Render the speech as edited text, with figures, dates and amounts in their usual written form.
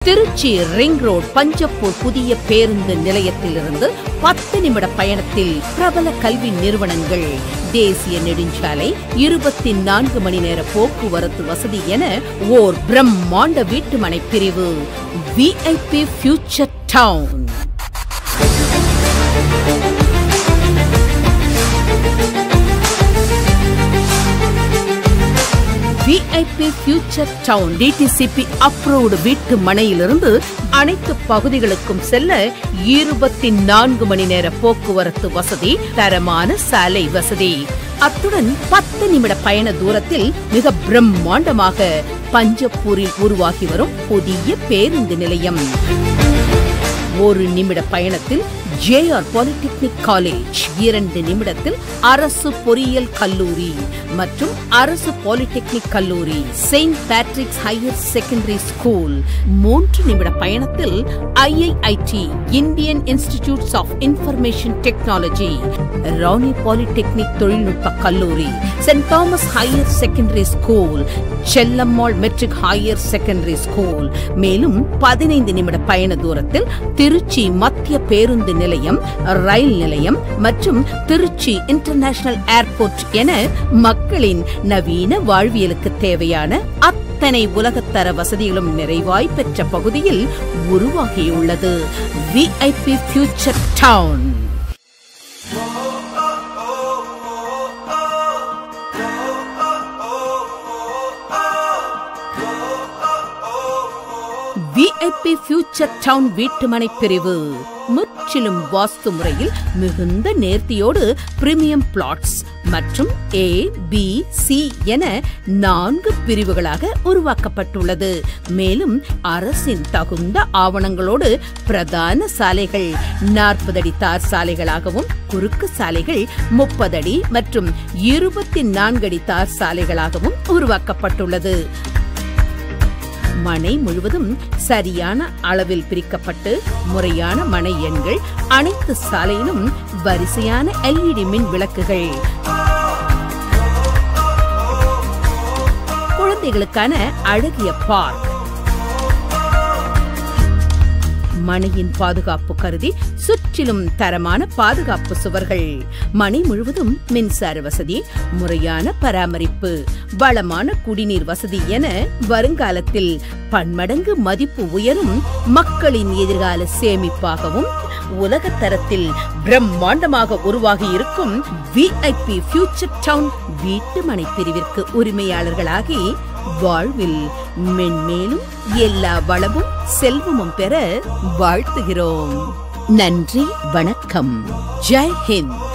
Trichy ring road Panjappur புதிய பேருந்து நிலையத்திலிருந்து 10 நிமிட பயணத்தில் பிரபல கல்வி நிறுவனங்கள், தேசிய நெடுஞ்சாலை, 24 மணி நேர போக்குவரத்து வசதி என ஓர் பிரம்மாண்ட வீட்டுமனை பிரிவு VIP future town. VIP future town DTCP approved வீட்டு மனையிலிருந்து அனைத்து பகுதிகளுக்கும் செல்ல 24 மணி நேர போக்குவரத்து வசதி, தரமான சாலை வசதி, அத்துடன் 10 நிமிட பயண தூரத்தில் மிக பிரம்மாண்டமாக பஞ்சப்பூரில் உருவாகி வரும் புதிய பேருந்து நிலையம். 1 நிமிட பயணத்தில் JR பாலிடெக்னிக் காலேஜ், 2 நிமிடத்தில் அரசு பொறியியல் கல்லூரி மற்றும் அரசு பாலிடெக்னிக் கல்லூரி, saint Patrick's higher secondary school, 3 நிமிட பயணத்தில் IIIT Indian institutes of information technology, Rani polytechnic தொழில்நுட்ப கல்லூரி, saint Thomas higher secondary school, Chellammal matric higher secondary school. மேலும் 15 நிமிட பயண தூரத்தில் திருச்சி மத்திய பேருந்து நிலையம், ரயில் நிலையம் மற்றும் திருச்சி இன்டர்நேஷனல் ஏர்போர்ட் என மக்களின் நவீன வாழ்வியலுக்கு தேவையான அத்தனை உலகத்தர வசதிகளும் நிறைவாய் பெற்ற பகுதியில் உருவாகியுள்ளது VIP future town. VIP future town வீட்டுமனை பிரிவு முற்றிலும் வாஸ்து முறையில் மிகுந்த நேர்த்தியோடு பிரீமியம் பிளாட்ஸ் மற்றும் A, B, C என 4 பிரிவுகளாக உருவாக்கப்பட்டுள்ளது. மேலும் அரசின் தகுந்த ஆவணங்களோடு பிரதான சாலைகள் 40 அடி தார் சாலைகளாகவும், குறுக்கு சாலைகள் 30 அடி மற்றும் 24 அடி தார் சாலைகளாகவும் உருவாக்கப்பட்டுள்ளது. மனை முழுவதும் சரியான அளவில் பிரிக்கப்பட்டு முறையான மனை எண்கள், அனைத்து சாலையிலும் வரிசையான LED மின் விளக்குகள், குழந்தைகளுக்கான அழகிய பார்க், மனையின் பாதுகாப்பு கருதி சுற்றிலும் தரமான பாதுகாப்பு சுவர்கள், மனை முழுவதும் மின்சார வசதி, முறையான பராமரிப்பு, வளமான குடிநீர் வசதி என வருங்காலத்தில் பன்மடங்கு மதிப்பு உயரும் மக்களின் எதிர்கால சேமிப்பாகவும் உலகத்தரத்தில் பிரம்மாண்டமாக உருவாகி இருக்கும் VIP ஃபியூச்சர் டவுன் வீட்டுமனை பிரிவிற்கு உரிமையாளர்களாகி வாழ்வில் மென்மேலும் எல்லா வளமும் செல்வமும் பெற வாழ்த்துகிறோம். நன்றி, வணக்கம், ஜெய் ஹிந்த்.